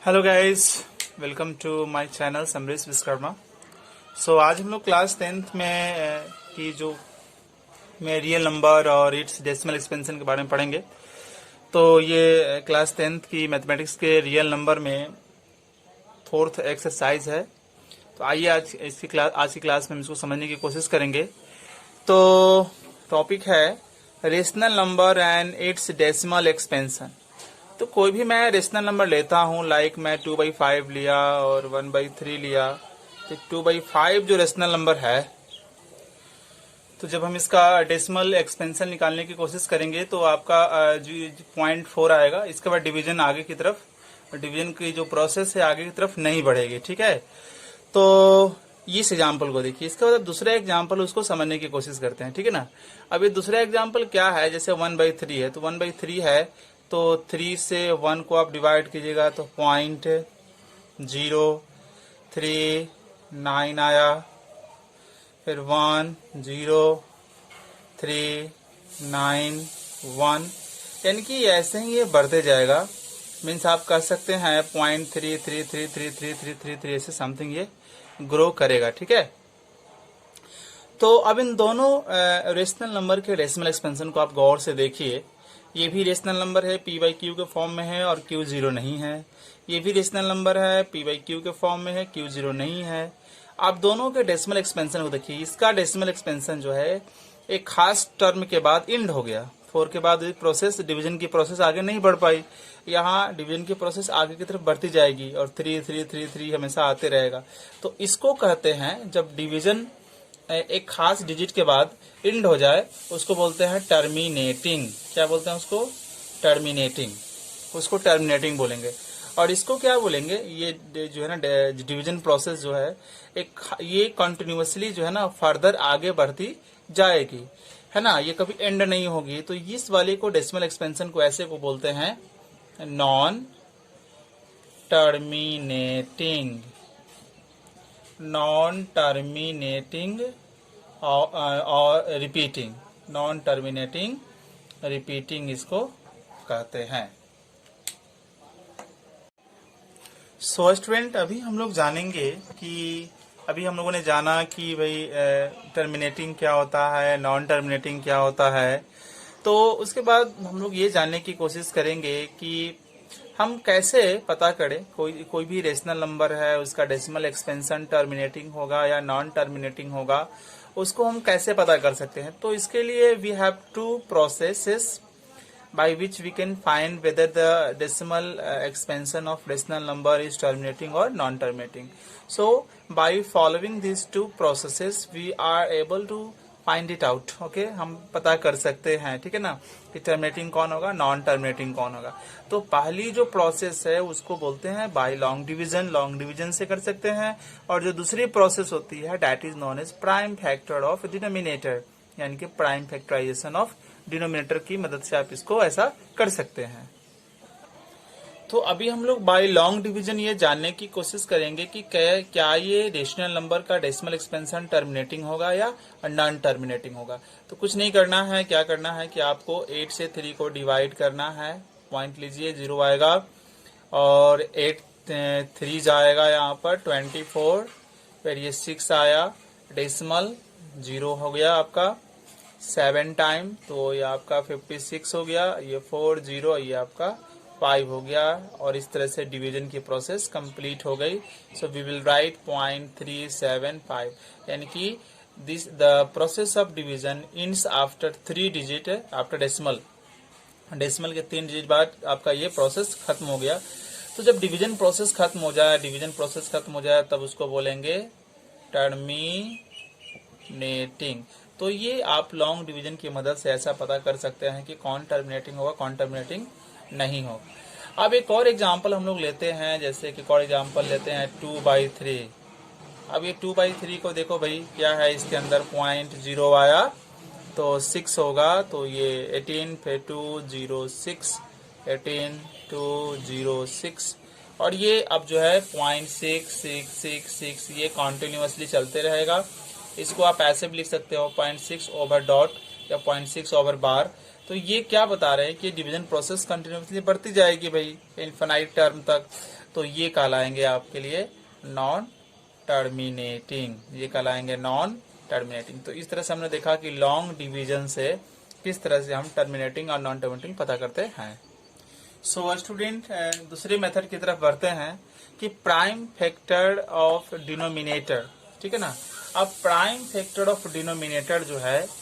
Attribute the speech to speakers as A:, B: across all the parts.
A: Hello guys, welcome to my channel Samresh Vishwakarma. आज हम लोग क्लास 10th में की जो में रियल नंबर और इट्स डेसिमल एक्सपेंशन के बारे में पढ़ेंगे। तो ये क्लास 10th की मैथमेटिक्स के रियल नंबर में फोर्थ एक्सरसाइज है। तो आइए आज की क्लास में हम इसको समझने की कोशिश करेंगे। तो टॉपिक है rational number and it's decimal expansion. तो कोई भी मैं रेशनल नंबर लेता हूँ, लाइक मैं 2/5 लिया और 1/3 लिया। तो 2/5 जो रेशनल नंबर है, तो जब हम इसका डेसिमल एक्सपेंशन निकालने की कोशिश करेंगे तो आपका 0.4 आएगा। इसके बाद डिवीजन आगे की तरफ, डिवीजन की जो प्रोसेस है आगे की तरफ नहीं बढ़ेगी। ठीक है, तो इस एग्जाम्पल को देखिए। इसके बाद दूसरा एग्जाम्पल उसको समझने की कोशिश करते हैं। ठीक है ना। अब ये दूसरा एग्जाम्पल क्या है, जैसे 1/3 है तो 1/3 है तो 3 से 1 को आप डिवाइड कीजिएगा तो 0.039 आया। फिर 1.039 यानी कि ऐसे ही ये बढ़ते जाएगा। मीन्स आप कह सकते हैं 0.33333333 ऐसे समथिंग ये ग्रो करेगा। ठीक है, तो अब इन दोनों रेशनल नंबर के डेसिमल एक्सपेंशन को आप गौर से देखिए। ये भी रेशनल नंबर है, p/q के फॉर्म में है और q 0 नहीं है। ये भी रेशनल नंबर है, p/q के फॉर्म में है, q 0 नहीं है। आप दोनों के डेसिमल एक्सपेंशन को देखिए। इसका डेसिमल एक्सपेंशन जो है एक खास टर्म के बाद इंड हो गया। 4 के बाद प्रोसेस, डिवीजन की प्रोसेस आगे नहीं बढ़ पाई। यहाँ डिवीजन की प्रोसेस आगे की तरफ बढ़ती जाएगी और 3 3 3 3 हमेशा आते रहेगा। तो इसको कहते हैं, जब डिवीजन एक खास डिजिट के बाद इंड हो जाए उसको बोलते हैं टर्मिनेटिंग। क्या बोलते हैं उसको? टर्मिनेटिंग। उसको टर्मिनेटिंग बोलेंगे। और इसको क्या बोलेंगे, ये जो है ना डिवीजन प्रोसेस जो है ये कंटिन्यूअसली जो है ना फर्दर आगे बढ़ती जाएगी, है ना। ये कभी एंड नहीं होगी। तो इस वाले को डेसिमल एक्सपेंशन को ऐसे को बोलते हैं नॉन टर्मिनेटिंग। नॉन टर्मिनेटिंग और रिपीटिंग, नॉन टर्मिनेटिंग रिपीटिंग इसको कहते हैं। स्टूडेंट, अभी हम लोग जानेंगे कि अभी हम लोगों ने जाना कि भाई टर्मिनेटिंग क्या होता है, नॉन टर्मिनेटिंग क्या होता है। तो उसके बाद हम लोग ये जानने की कोशिश करेंगे कि हम कैसे पता करें कोई भी रेशनल नंबर है उसका डेसिमल एक्सपेंशन टर्मिनेटिंग होगा या नॉन टर्मिनेटिंग होगा, उसको हम कैसे पता कर सकते हैं। तो इसके लिए we have two processes by which we can find whether the decimal expansion of rational number is terminating or non-terminating. So by following these two processes we are able to find it out. Okay, हम पता कर सकते हैं, ठीक है ना, कि terminating कौन होगा, नॉन टर्मिनेटिंग कौन होगा। तो पहली जो प्रोसेस है उसको बोलते हैं by long division. Long division से कर सकते हैं। और जो दूसरी प्रोसेस होती है that is known as prime factor of denominator, यानी कि प्राइम फैक्टराइजेशन ऑफ डिनोमिनेटर की मदद से आप इसको ऐसा कर सकते हैं। तो अभी हम लोग बाय लॉन्ग डिवीजन ये जानने की कोशिश करेंगे कि क्या ये रेशनल नंबर का डेसिमल एक्सपेंशन टर्मिनेटिंग होगा या नॉन टर्मिनेटिंग होगा। तो कुछ नहीं करना है, क्या करना है कि आपको 8 से 3 को डिवाइड करना है। पॉइंट लीजिए, 0 आएगा और 8 3 जाएगा यहाँ पर 24, फिर ये 6 आया, डेसिमल 0 हो गया आपका 7 टाइम, तो ये आपका 56 हो गया। ये 4 0, ये आपका 5 हो गया। और इस तरह से डिवीजन की प्रोसेस कंप्लीट हो गई। सो वी विल राइट 0.375, यानी कि this the process of division ends after 3 digit after decimal. Decimal के 3 डिजिट बाद आपका ये प्रोसेस खत्म हो गया। तो जब डिवीजन प्रोसेस खत्म हो जाए, तब उसको बोलेंगे टर्मिनेटिंग। तो ये आप लॉन्ग डिवीजन की मदद से ऐसा पता कर सकते हैं कि कौन टर्मिनेटिंग होगा, कौन टर्मिनेटिंग नहीं होगा। अब एक और एग्जांपल हम लोग लेते हैं, जैसे कि और एग्जांपल लेते हैं 2/3। अब ये 2/3 को देखो भाई, क्या है इसके अंदर 0.0 आया तो 6 होगा। तो ये 18 फिर 206, 18 206। और ये अब जो है 0.6666 ये कॉन्टिन्यूसली चलते रहेगा। इसको आप ऐसे भी लिख सकते हो 0.6 ओवर डॉट या 0.6 ओवर बार। तो तो ये क्या बता रहे हैं कि डिवीजन प्रोसेस कंटिन्यूसली बढ़ती जाएगी भाई इनफाइनाइट टर्म तक। तो ये कहलाएंगे आपके लिए नॉन टर्मिनेटिंग, ये कहलाएंगे नॉन टर्मिनेटिंग। तो इस तरह से हमने देखा कि लॉन्ग डिवीजन से किस तरह से हम टर्मिनेटिंग और नॉन टर्मिनेटिंग पता करते हैं। सो स्टूडेंट दूसरे मेथड की तरफ बढ़ते हैं कि प्राइम फैक्टर ऑफ डिनोमिनेटर, ठीक है ना। अब प्राइम फैक्टर ऑफ डिनोमिनेटर जो है,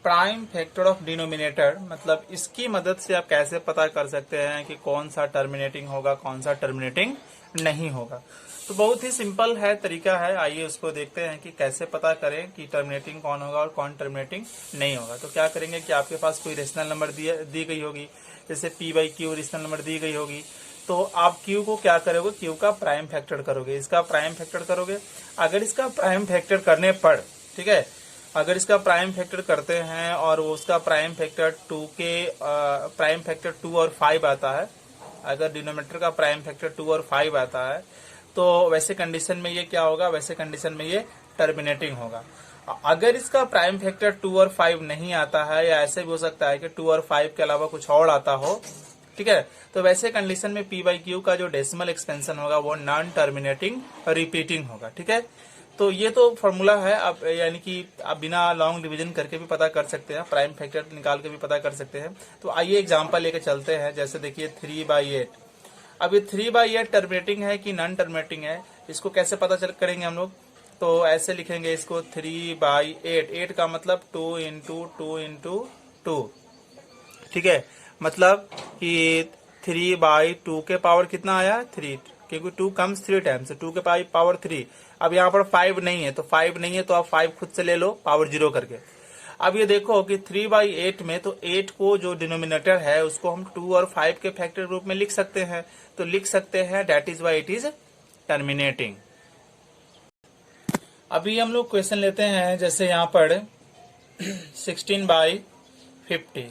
A: प्राइम फैक्टर ऑफ डिनोमिनेटर मतलब इसकी मदद से आप कैसे पता कर सकते हैं कि कौन सा टर्मिनेटिंग होगा, कौन सा टर्मिनेटिंग नहीं होगा। तो बहुत ही सिंपल है, तरीका है, आइए उसको देखते हैं कि कैसे पता करें कि टर्मिनेटिंग कौन होगा और कौन टर्मिनेटिंग नहीं होगा। तो क्या करेंगे कि आपके पास कोई रेशनल नंबर दी गई होगी, जैसे P by Q rational number दी गई होगी, तो आप Q को क्या करोगे, Q का प्राइम फैक्टर करोगे, इसका प्राइम फैक्टर करोगे। अगर इसका प्राइम फैक्टर करने पर, ठीक है, अगर इसका प्राइम फैक्टर करते हैं और वो उसका प्राइम फैक्टर 2 के प्राइम फैक्टर 2 और 5 आता है, अगर डिनोमिनेटर का प्राइम फैक्टर 2 और 5 आता है, तो वैसे कंडीशन में ये क्या होगा, वैसे कंडीशन में ये टर्मिनेटिंग होगा। अगर इसका प्राइम फैक्टर 2 और 5 नहीं आता है, या ऐसे भी हो सकता है कि 2 और 5 के अलावा कुछ और आता हो, ठीक है, तो वैसे कंडीशन में P बाई क्यू का जो डेसिमल एक्सपेंशन होगा वो नॉन टर्मिनेटिंग रिपीटिंग होगा, ठीक है। तो ये तो फॉर्मूला है, आप यानी कि आप बिना लॉन्ग डिवीजन करके भी पता कर सकते हैं, प्राइम फैक्टर निकाल के भी पता कर सकते हैं। तो आइए एग्जांपल लेके चलते हैं। जैसे देखिए 3/8, अब ये 3/8 टर्मिनेटिंग है कि नॉन टर्मिनेटिंग है, इसको कैसे पता करेंगे हम लोग। तो ऐसे लिखेंगे इसको 3/8, 8 का मतलब 2 इंटू 2 इंटू 2, ठीक है, मतलब कि 3/2 के पावर कितना आया 3, क्योंकि 2 कम्स 3 टाइम्स, 2 के पावर 3। अब यहाँ पर 5 नहीं है, तो 5 नहीं है तो आप 5 खुद से ले लो पावर 0 करके। अब ये देखो कि 3/8 में तो 8 को जो डिनोमिनेटर है उसको हम 2 और 5 के फैक्टर रूप में लिख सकते हैं, तो लिख सकते हैं that is why it is terminating. अभी हम लोग क्वेश्चन लेते हैं, जैसे यहाँ पर 16/50,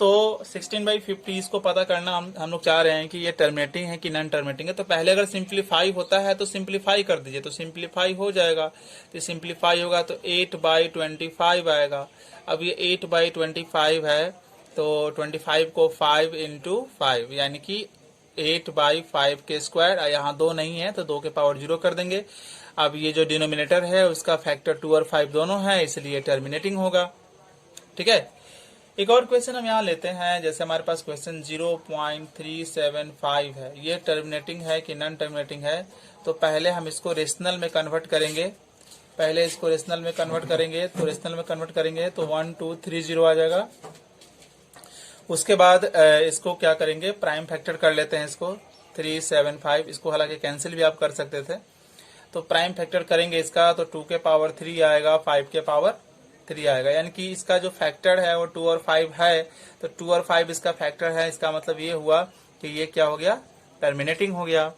A: तो 16/50 इसको पता करना हम लोग चाह रहे हैं कि ये टर्मिनेटिंग है कि नॉन टर्मिनेटिंग है। तो पहले अगर सिंप्लीफाई होता है तो सिंप्लीफाई कर दीजिए, तो सिंप्लीफाई हो जाएगा। तो सिंप्लीफाई होगा तो 8/25 आएगा। अब ये 8/25 है, तो 25 को 5 इंटू 5 यानी कि 8/5 के स्क्वायर, यहाँ 2 नहीं है तो 2 के पावर 0 कर देंगे। अब ये जो डिनोमिनेटर है उसका फैक्टर 2 और 5 दोनों है, इसलिए टर्मिनेटिंग होगा, ठीक है। एक और क्वेश्चन हम यहाँ लेते हैं, जैसे हमारे पास क्वेश्चन 0.375 है, ये टर्मिनेटिंग है कि नॉन टर्मिनेटिंग है। तो पहले हम इसको रेशनल में कन्वर्ट करेंगे, पहले इसको रेशनल में कन्वर्ट करेंगे, तो रेशनल में कन्वर्ट करेंगे तो 1230 आ जाएगा। उसके बाद इसको क्या करेंगे, प्राइम फैक्टर कर लेते हैं इसको 375, इसको हालांकि कैंसिल भी आप कर सकते थे। तो प्राइम फैक्टर करेंगे इसका तो 2 के पावर 3 आएगा, 5 के पावर 3 आएगा, यानी कि इसका जो फैक्टर है वो 2 और 5 है, तो 2 और 5 इसका फैक्टर है। इसका मतलब ये हुआ कि ये क्या हो गया, टर्मिनेटिंग हो गया।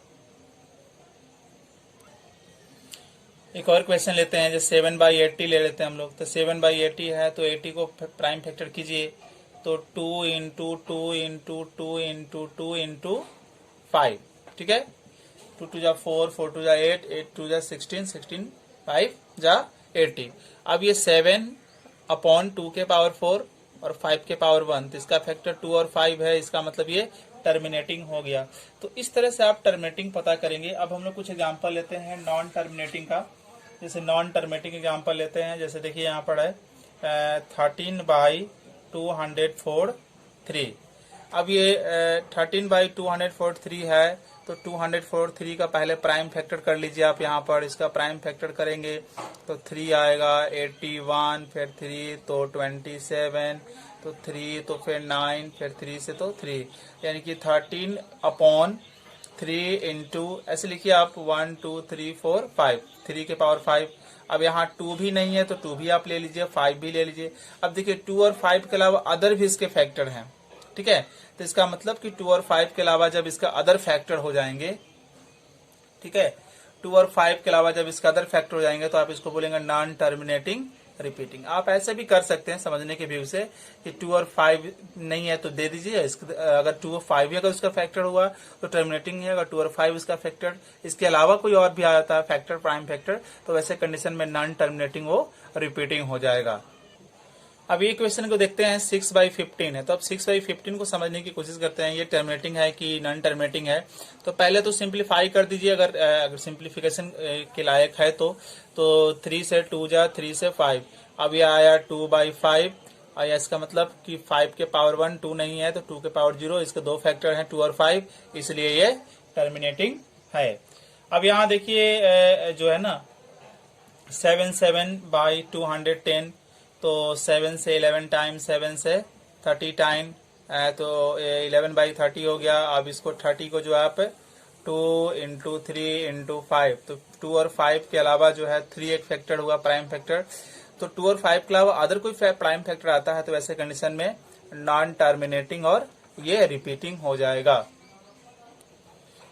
A: एक और क्वेश्चन लेते हैं, जो 7/80 ले लेते हैं हम लोग। तो 7/80 है तो 80 को प्राइम फैक्टर कीजिए, तो 2 इंटू 2 इंटू 2 इंटू 2 इंटू 5, ठीक है। 2 2 जा 4, 4 2 जा 8, 8 2 जा 16, 16 5 जा 80। अब ये 7/2 के पावर 4 और 5 के पावर 1, तो इसका फैक्टर 2 और 5 है, इसका मतलब ये टर्मिनेटिंग हो गया। तो इस तरह से आप टर्मिनेटिंग पता करेंगे। अब हम लोग कुछ एग्जांपल लेते हैं नॉन टर्मिनेटिंग का। जैसे नॉन टर्मिनेटिंग एग्जांपल लेते हैं, जैसे देखिए यहाँ पर है 13/243। अब ये 13/243 है, तो 243 का पहले प्राइम फैक्टर कर लीजिए आप। यहाँ पर इसका प्राइम फैक्टर करेंगे तो 3 आएगा, 81, फिर 3 तो 27, तो 3 तो फिर 9, फिर 3 से तो 3, यानी कि 13/3 इंटू, ऐसे लिखिए आप 1 2 3 4 5, 3 के पावर 5। अब यहाँ 2 भी नहीं है तो 2 भी आप ले लीजिए, 5 भी ले लीजिए। अब देखिए 2 और 5 के अलावा अदर भी इसके फैक्टर हैं, ठीक है। तो इसका मतलब कि 2 और 5 के अलावा जब इसका अदर फैक्टर हो जाएंगे, ठीक है, 2 और 5 के अलावा जब इसका अदर फैक्टर हो जाएंगे तो आप इसको बोलेंगे नॉन टर्मिनेटिंग रिपीटिंग। आप ऐसे भी कर सकते हैं समझने के व्यू से कि 2 और 5 नहीं है तो दे दीजिए, अगर 2 और 5 भी अगर उसका फैक्टर हुआ तो टर्मिनेटिंग है, अगर 2 और 5 इसका फैक्टर, इसके अलावा कोई और भी आ जाता है फैक्टर, प्राइम फैक्टर, तो वैसे कंडीशन में नॉन टर्मिनेटिंग वो रिपीटिंग हो जाएगा। अब ये क्वेश्चन को देखते हैं 6/15 है, तो अब 6/15 को समझने की कोशिश करते हैं ये टर्मिनेटिंग है कि नॉन टर्मिनेटिंग है। तो पहले तो सिंप्लीफाई कर दीजिए, अगर सिंप्लीफिकेशन के लायक है तो 3 से 2 जा 3 से 5, अब ये आया 2/5 और इसका मतलब कि 5 के पावर 1 2 नहीं है तो 2 के पावर 0, इसके दो फैक्टर हैं 2 और 5, इसलिए ये टर्मिनेटिंग है। अब यहाँ देखिए जो है ना 7/210, तो 7 से 11 टाइम 7 से 30 टाइम, तो 11/30 हो गया। अब इसको 30 को जो है आप 2 इंटू 3 इंटू 5, तो 2 और 5 के अलावा जो है 3 एक फैक्टर हुआ प्राइम फैक्टर, तो 2 और 5 के अलावा अदर कोई प्राइम फैक्टर आता है तो वैसे कंडीशन में नॉन टर्मिनेटिंग और ये रिपीटिंग हो जाएगा।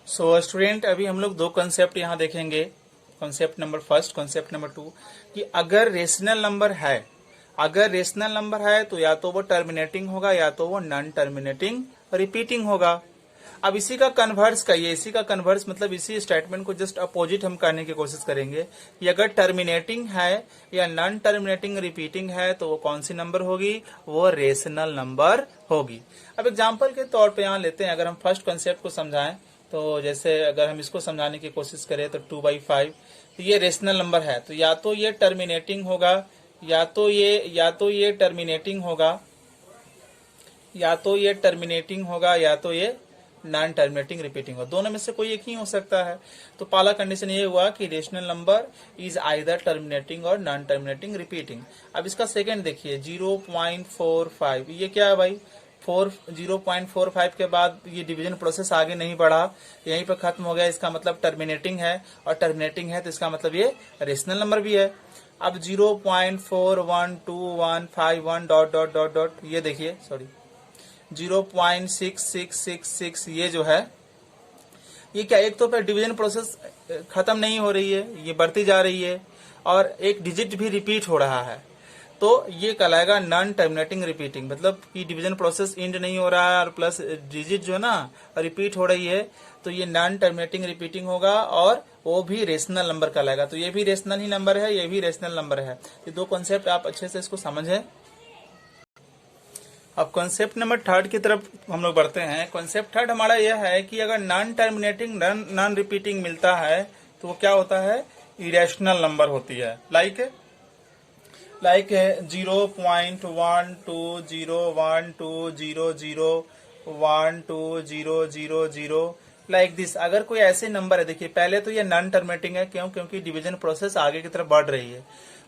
A: सो स्टूडेंट अभी हम लोग दो कंसेप्ट यहाँ देखेंगे, concept number first, concept number 2 कि अगर रेशनल नंबर है तो या तो वो टर्मिनेटिंग होगा या तो वो नॉन टर्मिनेटिंग रिपीटिंग होगा। अब इसी का कन्वर्स कहिए, इसी का कन्वर्स मतलब इसी स्टेटमेंट को जस्ट अपोजिट हम करने की कोशिश करेंगे कि अगर टर्मिनेटिंग है या नॉन टर्मिनेटिंग रिपीटिंग है तो वो कौन सी नंबर होगी, वो रेशनल नंबर होगी। अब एग्जांपल के तौर पे यहाँ लेते हैं, अगर हम फर्स्ट कॉन्सेप्ट को समझाएं तो जैसे अगर हम इसको समझाने की कोशिश करें तो 2/5, तो ये रेशनल नंबर है तो या तो ये टर्मिनेटिंग होगा या तो ये टर्मिनेटिंग होगा या तो ये नॉन टर्मिनेटिंग रिपीटिंग हो, दोनों में से कोई एक ही हो सकता है। तो पहला कंडीशन ये हुआ कि rational number is either terminating और नॉन टर्मिनेटिंग रिपीटिंग। अब इसका सेकंड देखिए 0.45, ये क्या है भाई 0.45 के बाद ये डिवीजन प्रोसेस आगे नहीं बढ़ा, यहीं पर खत्म हो गया, इसका मतलब टर्मिनेटिंग है, और टर्मिनेटिंग है तो इसका मतलब ये रेशनल नंबर भी है। अब 0.412151 डॉट डॉट डॉट डॉट ये देखिए 0.6666 ये जो है ये क्या, एक तो डिवीजन प्रोसेस खत्म नहीं हो रही है, ये बढ़ती जा रही है और एक डिजिट भी रिपीट हो रहा है, तो ये कहलाएगा नॉन टर्मिनेटिंग रिपीटिंग, मतलब कि डिवीजन प्रोसेस एंड नहीं हो रहा है और प्लस डिजिट जो है ना रिपीट हो रही है, तो ये नॉन टर्मिनेटिंग रिपीटिंग होगा और वो भी रेशनल नंबर कहलाएगा। तो ये भी रेशनल ही नंबर है, ये भी रेशनल नंबर है। ये दो कॉन्सेप्ट आप अच्छे से इसको समझें। अब कॉन्सेप्ट नंबर 3 की तरफ हम लोग बढ़ते हैं। कॉन्सेप्ट 3 हमारा यह है कि अगर नॉन टर्मिनेटिंग नॉन रिपीटिंग मिलता है तो वो क्या होता है, इरेशनल नंबर होती है। Like 0.12012001200 like this. अगर कोई ऐसे नंबर है, देखिए पहले तो ये नॉन टर्मिनेटिंग है, क्यों, क्योंकि डिवीजन प्रोसेस आगे की तरफ बढ़ रही है,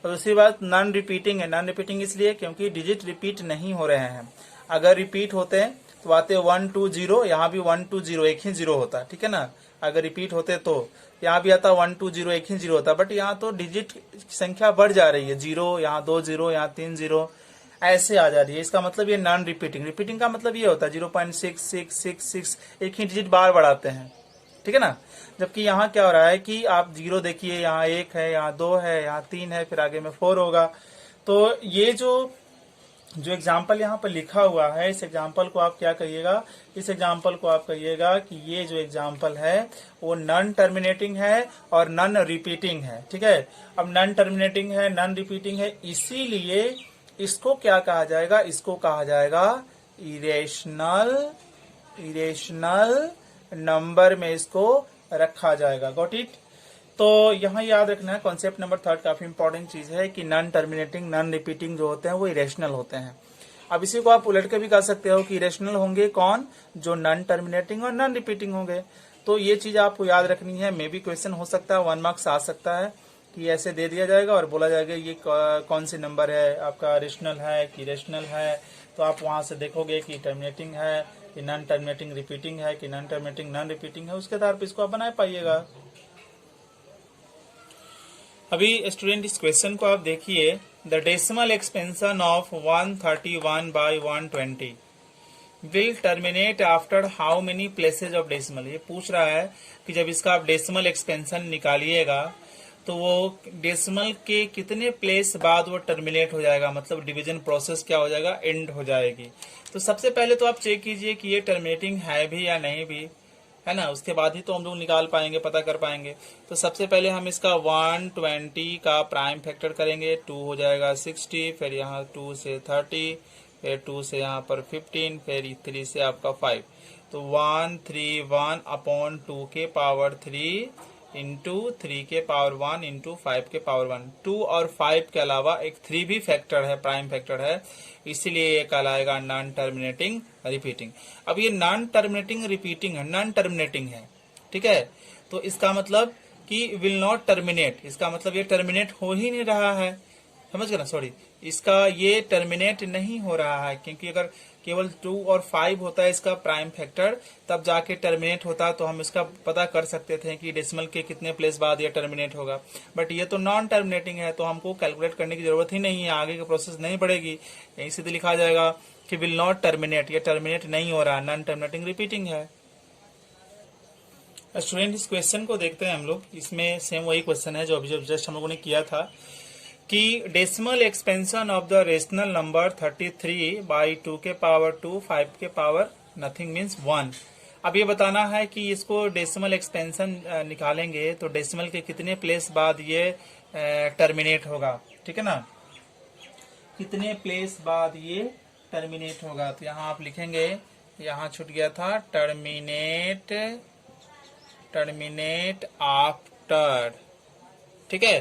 A: और दूसरी बात नॉन रिपीटिंग है। नॉन रिपीटिंग इसलिए क्योंकि डिजिट रिपीट नहीं हो रहे हैं, अगर रिपीट होते हैं तो आते 1 2 0, यहाँ भी 1 2 0 एक ही 0 होता, ठीक है ना। अगर रिपीट होते तो यहाँ भी आता 1 2 0 एक ही 0 होता, बट यहाँ तो डिजिट की संख्या बढ़ जा रही है, 0 यहाँ 2 0 यहाँ 3 0 ऐसे आ जा रही है, इसका मतलब ये नॉन रिपीटिंग। रिपीटिंग का मतलब ये होता है 0.6666 एक ही डिजिट बार बढ़ाते हैं, ठीक है ना। जबकि यहाँ क्या हो रहा है कि आप 0 देखिए, यहाँ 1 है, यहाँ 2 है, यहाँ 3 है, फिर आगे में 4 होगा। तो ये जो एग्जाम्पल यहाँ पर लिखा हुआ है, इस एग्जाम्पल को आप क्या कहिएगा, इस एग्जाम्पल को आप कहिएगा कि ये जो एग्जाम्पल है वो नॉन टर्मिनेटिंग है और नॉन रिपीटिंग है, ठीक है। अब नॉन टर्मिनेटिंग है, नॉन रिपीटिंग है, इसीलिए इसको क्या कहा जाएगा, इसको कहा जाएगा इरेशनल नंबर में इसको रखा जाएगा। Got it. तो यहाँ याद रखना है कॉन्सेप्ट नंबर 3 काफी इंपॉर्टेंट चीज है कि नॉन टर्मिनेटिंग नॉन रिपीटिंग जो होते हैं वो इरेशनल होते हैं। अब इसी को आप उलट के भी कह सकते हो कि इरेशनल होंगे कौन, जो नॉन टर्मिनेटिंग और नॉन रिपीटिंग होंगे। तो ये चीज आपको याद रखनी है। मे भी क्वेश्चन हो सकता है 1 मार्क्स आ सकता है कि ऐसे दे दिया जाएगा और बोला जाएगा ये कौन सी नंबर है आपका, रेशनल है कि इरेशनल है। तो आप वहां से देखोगे कि टर्मिनेटिंग है कि नॉन टर्मिनेटिंग रिपीटिंग है कि नॉन टर्मिनेटिंग नॉन रिपीटिंग है, उसके आधार पर इसको आप बना पाइएगा। अभी स्टूडेंट इस क्वेश्चन को आप देखिए, the decimal expansion of 131/120 will terminate after how many places of decimal. ये पूछ रहा है कि जब इसका आप डेसिमल एक्सपेंशन निकालिएगा तो वो डेसिमल के कितने प्लेस बाद वो टर्मिनेट हो जाएगा, मतलब डिवीजन प्रोसेस क्या हो जाएगा, एंड हो जाएगी। तो सबसे पहले तो आप चेक कीजिए कि ये टर्मिनेटिंग है भी या नहीं भी है ना, उसके बाद ही तो हम लोग निकाल पाएंगे, पता कर पाएंगे। तो सबसे पहले हम इसका 120 का प्राइम फैक्टर करेंगे, 2 हो जाएगा 60, फिर यहाँ 2 से 30, फिर 2 से यहाँ पर 15, फिर 3 से आपका 5। तो 131 अपॉन 2 के पावर 3 इंटू 3 के पावर 1 इंटू 5 के पावर 1। 2 और 5 के अलावा एक 3 भी फैक्टर है, प्राइम फैक्टर है, इसीलिए ये कहलाएगा नॉन टर्मिनेटिंग रिपीटिंग। अब ये नॉन टर्मिनेटिंग रिपीटिंग है, नॉन टर्मिनेटिंग है, ठीक है। तो इसका मतलब कि विल नॉट टर्मिनेट, इसका मतलब ये टर्मिनेट हो ही नहीं रहा है, समझ गए ना, सॉरी, इसका ये टर्मिनेट नहीं हो रहा है, क्योंकि अगर केवल 2 और 5 होता है इसका प्राइम फैक्टर, तब जाके टर्मिनेट होता, तो हम इसका पता कर सकते थे कि डेसिमल के कितने प्लेस बाद ये टर्मिनेट होगा। बट ये तो नॉन टर्मिनेटिंग है, तो हमको कैलकुलेट करने की जरूरत ही नहीं है, आगे की प्रोसेस नहीं बढ़ेगी, यहीं सीधे लिखा जाएगा कि विल नॉट टर्मिनेट, ये टर्मिनेट नहीं हो रहा, नॉन टर्मिनेटिंग रिपीटिंग है। स्टूडेंट, इस क्वेश्चन को देखते हैं हम लोग, इसमें सेम वही क्वेश्चन है जो अभी जस्ट हम लोगों ने किया था कि decimal expansion of the rational number 33 by 2 के पावर 2 5 के पावर नथिंग मीन्स 1। अब ये बताना है कि इसको डेसिमल एक्सपेंशन निकालेंगे तो डेसिमल के कितने प्लेस बाद ये टर्मिनेट होगा, ठीक है ना, कितने प्लेस बाद ये टर्मिनेट होगा। तो यहाँ आप लिखेंगे, यहाँ छूट गया था टर्मिनेट आफ्टर, ठीक है।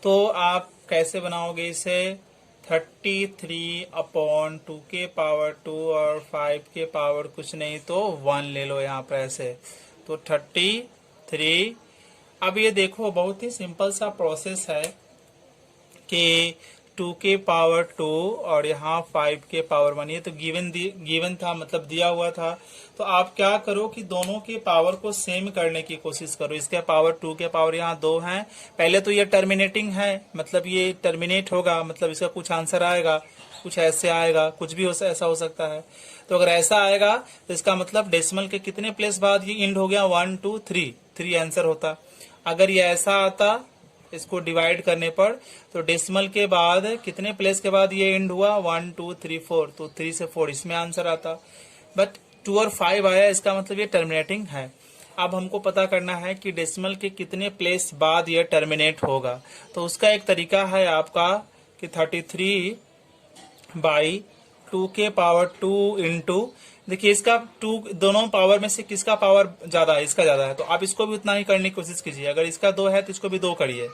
A: तो आप कैसे बनाओगे इसे, 33 अपॉन 2 के पावर 2 और 5 के पावर कुछ नहीं तो 1 ले लो यहाँ पर ऐसे, तो 33। अब ये देखो बहुत ही सिंपल सा प्रोसेस है कि 2 के पावर 2 और यहाँ 5 के पावर 1, ये तो गिवन था, मतलब दिया हुआ था। तो आप क्या करो कि दोनों के पावर को सेम करने की कोशिश करो। इसके पावर 2 के पावर यहाँ 2 हैं, पहले तो ये टर्मिनेटिंग है, मतलब ये टर्मिनेट होगा, मतलब इसका कुछ आंसर आएगा, कुछ ऐसे आएगा, कुछ भी ऐसा हो सकता है। तो अगर ऐसा आएगा तो इसका मतलब डेसिमल के कितने प्लेस बाद ये इंड हो गया, 1 2 3 आंसर होता। अगर ये ऐसा आता इसको डिवाइड करने पर, तो डेसिमल के बाद कितने प्लेस के बाद ये एंड हुआ, 1 2 3 4, तो 3 से 4 इसमें आंसर आता। बट 2 और 5 आया, इसका मतलब ये टर्मिनेटिंग है। अब हमको पता करना है कि डेसिमल के कितने प्लेस बाद ये टर्मिनेट होगा। तो उसका एक तरीका है आपका कि 33 बाई 2 के पावर 2 इंटू, देखिए इसका 2 दोनों पावर में से किसका पावर ज्यादा है, इसका ज्यादा है, तो आप इसको भी उतना ही करने की कोशिश कीजिए। अगर इसका 2 है तो इसको भी 2 करिए,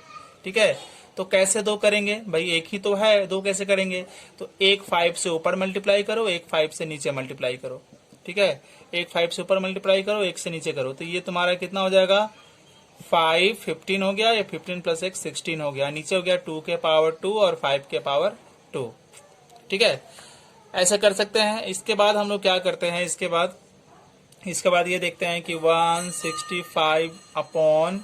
A: ठीक है। तो कैसे 2 करेंगे भाई, एक ही तो है, 2 कैसे करेंगे, तो एक 5 से ऊपर मल्टीप्लाई करो, एक 5 से नीचे मल्टीप्लाई करो, ठीक है। एक 5 से ऊपर मल्टीप्लाई करो, एक से नीचे करो, तो ये तुम्हारा कितना हो जाएगा, 5 15 हो गया, या 15 प्लस 1 16 हो गया, नीचे हो गया 2 के पावर 2 और 5 के पावर 2, ठीक है। ऐसा कर सकते हैं। इसके बाद हम लोग क्या करते हैं, इसके बाद ये देखते हैं कि 165 अपॉन,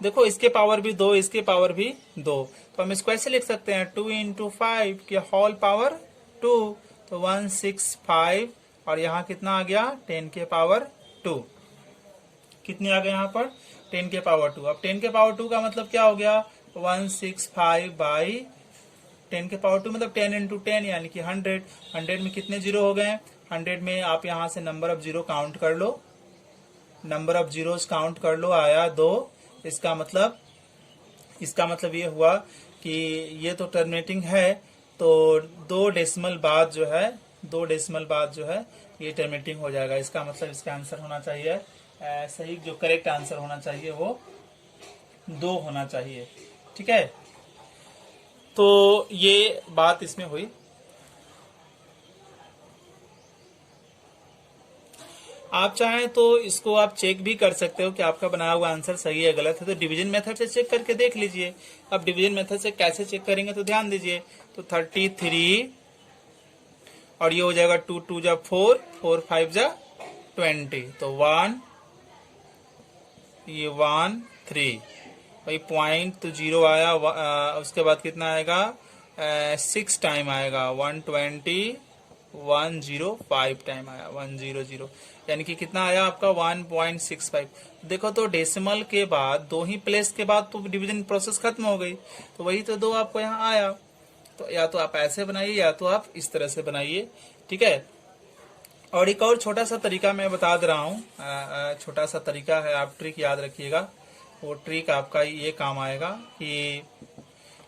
A: देखो इसके पावर भी 2, इसके पावर भी 2, तो हम इसको ऐसे लिख सकते हैं 2 इंटू 5 के होल पावर 2, तो 165, और यहाँ कितना आ गया, 10 के पावर 2, कितने आ गए यहाँ पर, 10 के पावर 2। अब 10 के पावर 2 का मतलब क्या हो गया, 165 बाई 10 के पावर 2 मतलब 10 इंटू 10 यानी कि 100 में कितने जीरो हो गए, 100 में आप यहाँ से नंबर ऑफ जीरो काउंट कर लो, नंबर ऑफ जीरोस काउंट कर लो, आया 2। इसका मतलब ये हुआ कि ये तो टर्मिनेटिंग है, तो 2 डेसिमल बाद जो है ये टर्मिनेटिंग हो जाएगा। इसका मतलब इसका आंसर होना चाहिए, सही जो करेक्ट आंसर होना चाहिए वो 2 होना चाहिए, ठीक है। तो ये बात इसमें हुई। आप चाहें तो इसको आप चेक भी कर सकते हो कि आपका बनाया हुआ आंसर सही है गलत है, तो डिवीजन मेथड से चेक करके देख लीजिए। अब डिवीजन मेथड से कैसे चेक करेंगे तो ध्यान दीजिए, तो 33 और ये हो जाएगा 2 2 जा 4 4 5 जा 20, तो 1 ये 1 3 भाई पॉइंट तो 0 आया, उसके बाद कितना आएगा, 6 टाइम आएगा, 120 105 टाइम आया, 100, यानी कि कितना आया आपका 1.65। देखो तो डेसिमल के बाद 2 ही प्लेस के बाद तो डिवीजन प्रोसेस खत्म हो गई, तो वही तो 2 आपको यहाँ आया। तो या तो आप ऐसे बनाइए या तो आप इस तरह से बनाइए, ठीक है। और एक और छोटा सा तरीका मैं बता दे रहा हूँ, छोटा सा तरीका है, आप ट्रिक याद रखिएगा। वो ट्रिक आपका ये काम आएगा कि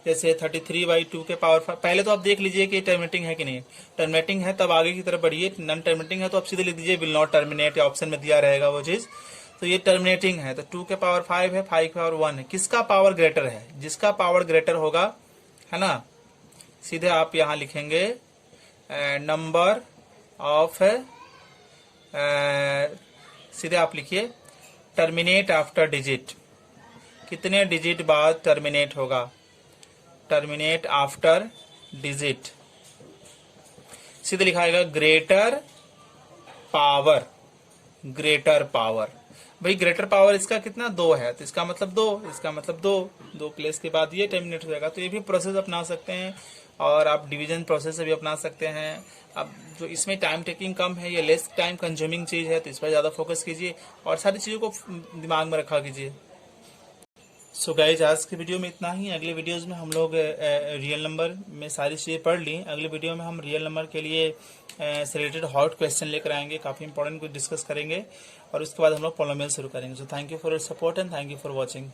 A: जैसे 33/2 के पावर 5, पहले तो आप देख लीजिए कि टर्मिनेटिंग है कि नहीं। टर्मिनेटिंग है तब आगे की तरफ बढ़िए, नॉन टर्मिनेटिंग है तो आप सीधे लिख दीजिए विल नॉट टर्मिनेट, या ऑप्शन में दिया रहेगा वो चीज। तो ये टर्मिनेटिंग है, तो 2 के पावर 5 है, 5 के पावर 1 है। किसका पावर ग्रेटर है? जिसका पावर ग्रेटर होगा, है ना, सीधे आप यहाँ लिखेंगे नंबर ऑफ, सीधे आप लिखिए टर्मिनेट आफ्टर डिजिट, कितने डिजिट बाद टर्मिनेट होगा, टर्मिनेट आफ्टर डिजिट। सीधे लिखाएगा ग्रेटर पावर, ग्रेटर पावर। भाई ग्रेटर पावर इसका कितना 2 है, तो इसका मतलब 2, इसका मतलब 2 प्लेस के बाद ये टर्मिनेट हो जाएगा। तो ये भी प्रोसेस अपना सकते हैं, और आप डिवीजन प्रोसेस से भी अपना सकते हैं। अब जो इसमें टाइम टेकिंग कम है, ये लेस टाइम कंज्यूमिंग चीज है, तो इस पर ज्यादा फोकस कीजिए और सारी चीजों को दिमाग में रखा कीजिए। सो गाइज, आज की वीडियो में इतना ही। अगले वीडियोस में हम लोग रियल नंबर में सारी चीज़ें पढ़ ली। अगले वीडियो में हम रियल नंबर के लिए से रिलेटेड हॉट क्वेश्चन लेकर आएंगे, काफ़ी इंपॉर्टेंट कुछ डिस्कस करेंगे, और उसके बाद हम लोग पॉलिनोमियल शुरू करेंगे। So thank you for your support and thank you for watching.